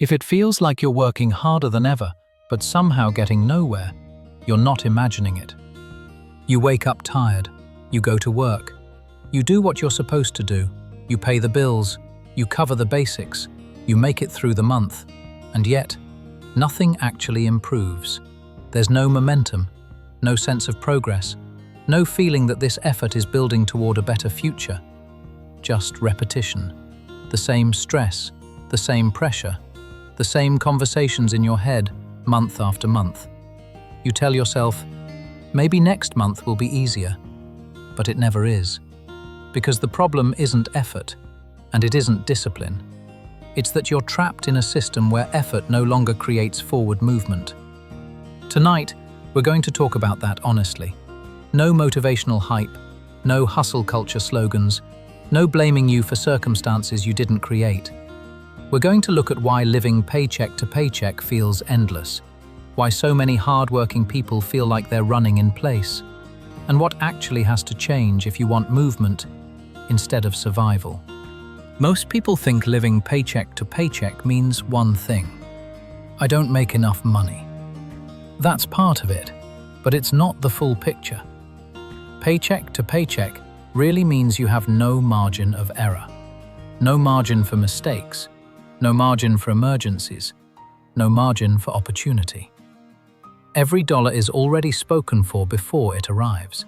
If it feels like you're working harder than ever, but somehow getting nowhere, you're not imagining it. You wake up tired, you go to work, you do what you're supposed to do, you pay the bills, you cover the basics, you make it through the month, and yet, nothing actually improves. There's no momentum, no sense of progress, no feeling that this effort is building toward a better future. Just repetition. The same stress, the same pressure, the same conversations in your head, month after month. You tell yourself, maybe next month will be easier, but it never is. Because the problem isn't effort, and it isn't discipline. It's that you're trapped in a system where effort no longer creates forward movement. Tonight, we're going to talk about that honestly. No motivational hype, no hustle culture slogans, no blaming you for circumstances you didn't create. We're going to look at why living paycheck to paycheck feels endless, why so many hard-working people feel like they're running in place, and what actually has to change if you want movement instead of survival. Most people think living paycheck to paycheck means one thing: I don't make enough money. That's part of it, but it's not the full picture. Paycheck to paycheck really means you have no margin of error, no margin for mistakes, no margin for emergencies, no margin for opportunity. Every dollar is already spoken for before it arrives.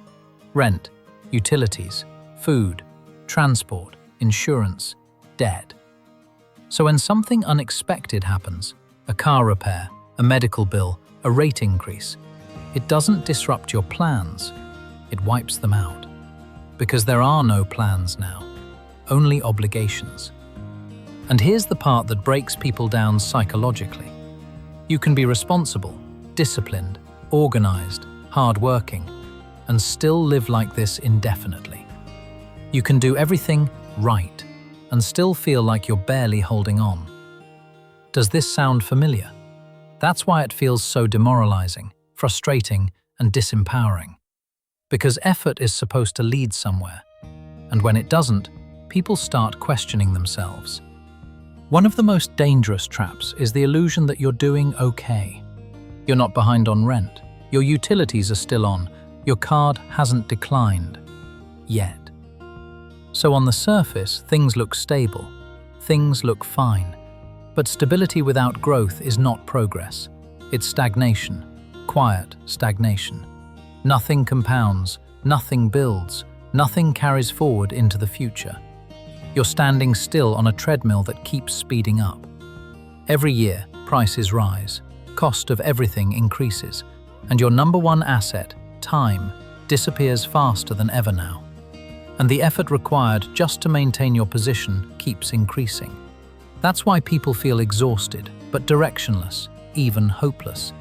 Rent, utilities, food, transport, insurance, debt. So when something unexpected happens, a car repair, a medical bill, a rate increase, it doesn't disrupt your plans, it wipes them out. Because there are no plans now, only obligations. And here's the part that breaks people down psychologically. You can be responsible, disciplined, organized, hardworking, and still live like this indefinitely. You can do everything right and still feel like you're barely holding on. Does this sound familiar? That's why it feels so demoralizing, frustrating, and disempowering. Because effort is supposed to lead somewhere, and when it doesn't, people start questioning themselves. One of the most dangerous traps is the illusion that you're doing okay. You're not behind on rent, your utilities are still on, your card hasn't declined. Yet. So on the surface, things look stable, things look fine. But stability without growth is not progress. It's stagnation, quiet stagnation. Nothing compounds, nothing builds, nothing carries forward into the future. You're standing still on a treadmill that keeps speeding up. Every year, prices rise, cost of everything increases, and your number one asset, time, disappears faster than ever now. And the effort required just to maintain your position keeps increasing. That's why people feel exhausted, but directionless, even hopeless.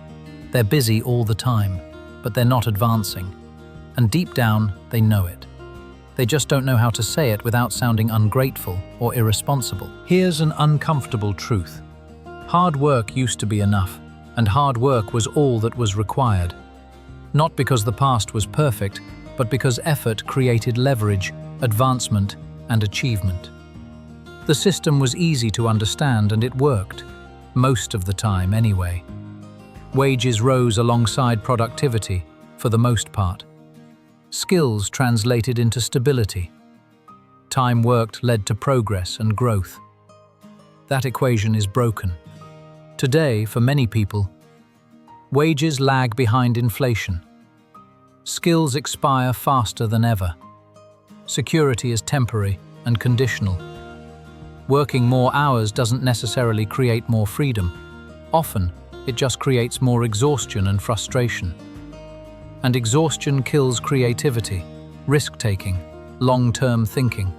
They're busy all the time, but they're not advancing. And deep down, they know it. They just don't know how to say it without sounding ungrateful or irresponsible. Here's an uncomfortable truth. Hard work used to be enough, and hard work was all that was required. Not because the past was perfect, but because effort created leverage, advancement, and achievement. The system was easy to understand and it worked, most of the time anyway. Wages rose alongside productivity, for the most part. Skills translated into stability. Time worked led to progress and growth. That equation is broken. Today, for many people, wages lag behind inflation. Skills expire faster than ever. Security is temporary and conditional. Working more hours doesn't necessarily create more freedom. Often, it just creates more exhaustion and frustration. And exhaustion kills creativity, risk-taking, long-term thinking.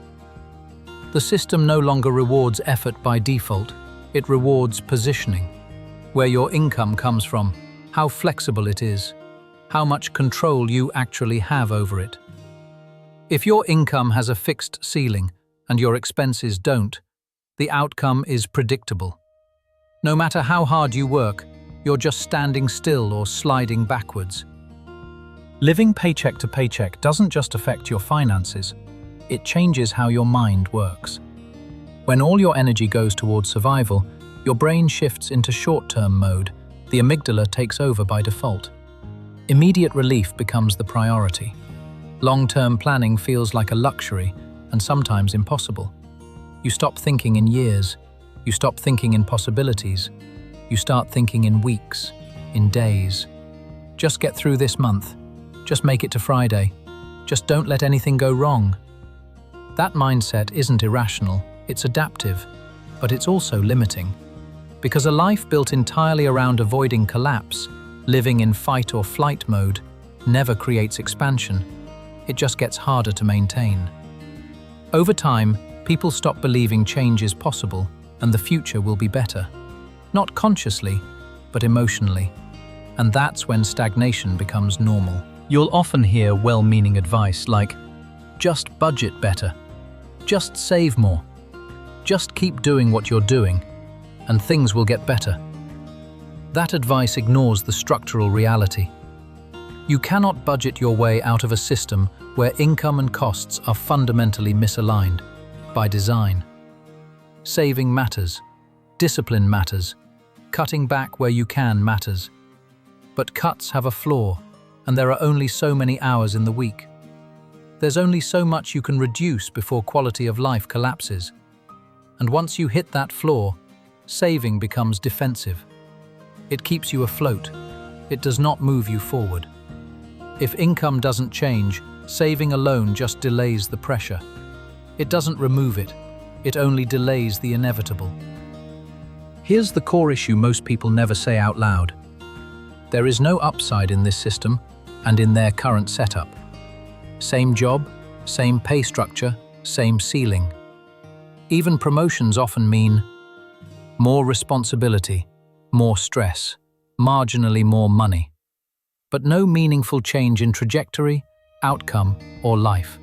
The system no longer rewards effort by default, it rewards positioning. Where your income comes from, how flexible it is, how much control you actually have over it. If your income has a fixed ceiling and your expenses don't, the outcome is predictable. No matter how hard you work, you're just standing still or sliding backwards. Living paycheck to paycheck doesn't just affect your finances, it changes how your mind works. When all your energy goes towards survival, Your brain shifts into short-term mode. The amygdala takes over by default. Immediate relief becomes the priority. Long-term planning feels like a luxury and sometimes impossible. You stop thinking in years. You stop thinking in possibilities. You start thinking in weeks, in days. Just get through this month. Just make it to Friday. Just don't let anything go wrong. That mindset isn't irrational, it's adaptive, but it's also limiting. Because a life built entirely around avoiding collapse, living in fight or flight mode, never creates expansion. It just gets harder to maintain. Over time, people stop believing change is possible and the future will be better. Not consciously, but emotionally. And that's when stagnation becomes normal. You'll often hear well-meaning advice like, just budget better, just save more, just keep doing what you're doing, and things will get better. That advice ignores the structural reality. You cannot budget your way out of a system where income and costs are fundamentally misaligned, by design. Saving matters, discipline matters, cutting back where you can matters. But cuts have a flaw, and there are only so many hours in the week. There's only so much you can reduce before quality of life collapses. And once you hit that floor, saving becomes defensive. It keeps you afloat. It does not move you forward. If income doesn't change, saving alone just delays the pressure. It doesn't remove it. It only delays the inevitable. Here's the core issue most people never say out loud. There is no upside in this system and in their current setup. Same job, same pay structure, same ceiling. Even promotions often mean more responsibility, more stress, marginally more money. But no meaningful change in trajectory, outcome, or life.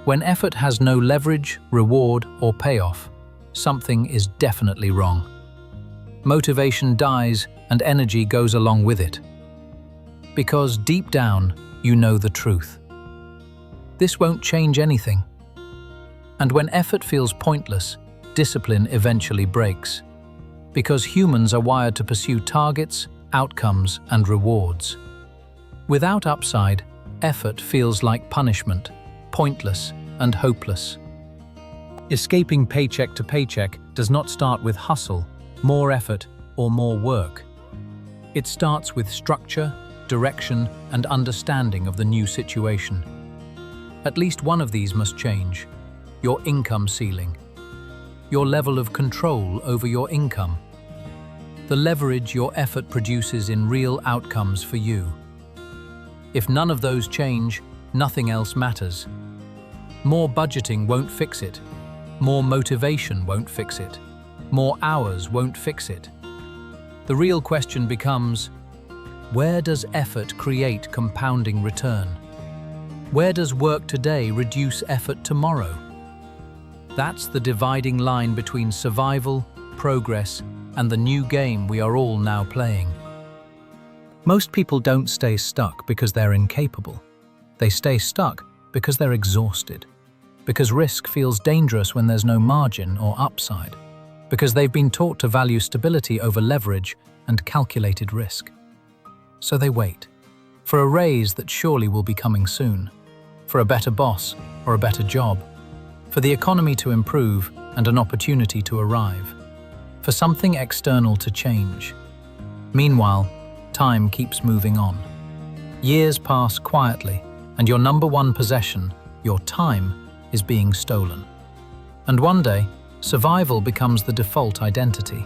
When effort has no leverage, reward, or payoff, something is definitely wrong. Motivation dies and energy goes along with it. Because deep down, you know the truth. This won't change anything. And when effort feels pointless, discipline eventually breaks. Because humans are wired to pursue targets, outcomes, and rewards. Without upside, effort feels like punishment, pointless and hopeless. Escaping paycheck to paycheck does not start with hustle, more effort, or more work. It starts with structure, direction, and understanding of the new situation. At least one of these must change: your income ceiling, your level of control over your income, the leverage your effort produces in real outcomes for you. If none of those change, nothing else matters. More budgeting won't fix it. More motivation won't fix it. More hours won't fix it. The real question becomes, where does effort create compounding return? Where does work today reduce effort tomorrow? That's the dividing line between survival, progress, and the new game we are all now playing. Most people don't stay stuck because they're incapable. They stay stuck because they're exhausted. Because risk feels dangerous when there's no margin or upside. Because they've been taught to value stability over leverage and calculated risk. So they wait for a raise that surely will be coming soon, for a better boss or a better job, for the economy to improve and an opportunity to arrive, for something external to change. Meanwhile, time keeps moving on. Years pass quietly, and your number one possession, your time, is being stolen. And one day, survival becomes the default identity.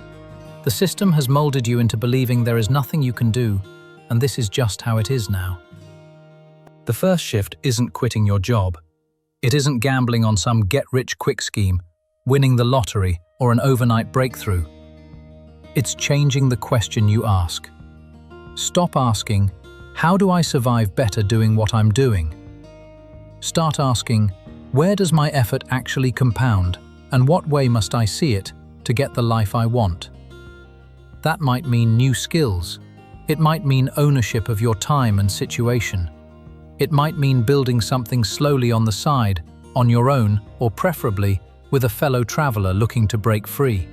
The system has molded you into believing there is nothing you can do, and this is just how it is now. The first shift isn't quitting your job. It isn't gambling on some get-rich-quick scheme, winning the lottery, or an overnight breakthrough. It's changing the question you ask. Stop asking, how do I survive better doing what I'm doing? Start asking, where does my effort actually compound, and what way must I see it to get the life I want? That might mean new skills. It might mean ownership of your time and situation. It might mean building something slowly on the side, on your own, or preferably with a fellow traveler looking to break free.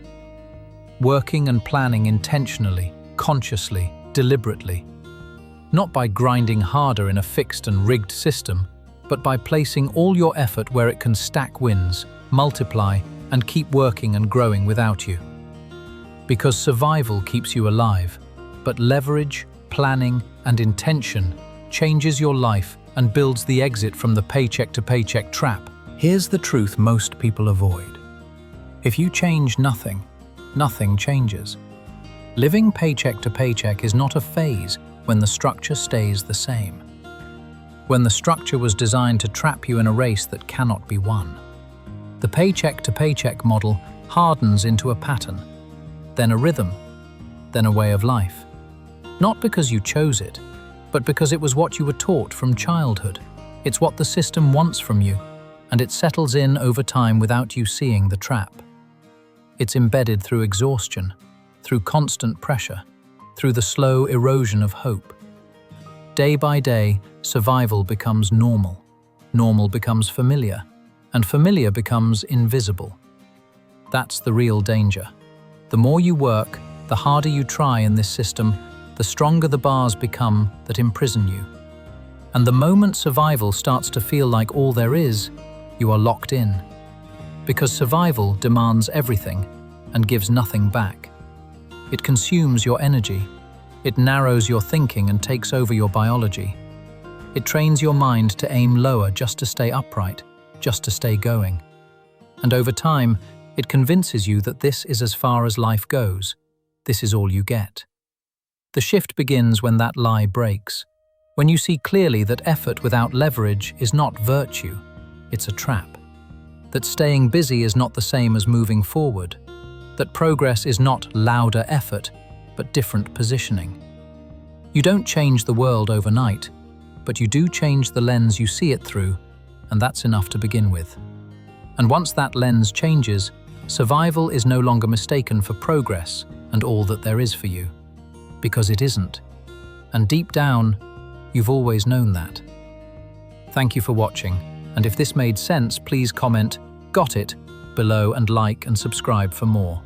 working and planning intentionally, consciously, deliberately. Not by grinding harder in a fixed and rigged system, but by placing all your effort where it can stack wins, multiply, and keep working and growing without you. Because survival keeps you alive, but leverage, planning, and intention changes your life and builds the exit from the paycheck to paycheck trap. Here's the truth most people avoid. If you change nothing, nothing changes. Living paycheck to paycheck is not a phase when the structure stays the same. When the structure was designed to trap you in a race that cannot be won. The paycheck to paycheck model hardens into a pattern, then a rhythm, then a way of life. Not because you chose it, but because it was what you were taught from childhood. It's what the system wants from you, and it settles in over time without you seeing the trap. It's embedded through exhaustion, through constant pressure, through the slow erosion of hope. Day by day, survival becomes normal. Normal becomes familiar, and familiar becomes invisible. That's the real danger. The more you work, the harder you try in this system, the stronger the bars become that imprison you. And the moment survival starts to feel like all there is, you are locked in. Because survival demands everything and gives nothing back. It consumes your energy. It narrows your thinking and takes over your biology. It trains your mind to aim lower just to stay upright, just to stay going. And over time, it convinces you that this is as far as life goes. This is all you get. The shift begins when that lie breaks, when you see clearly that effort without leverage is not virtue, it's a trap. That staying busy is not the same as moving forward. That progress is not louder effort, but different positioning. You don't change the world overnight, but you do change the lens you see it through, and that's enough to begin with. And once that lens changes, survival is no longer mistaken for progress and all that there is for you. Because it isn't. And deep down, you've always known that. Thank you for watching, and if this made sense, please comment "Got it" below and like and subscribe for more.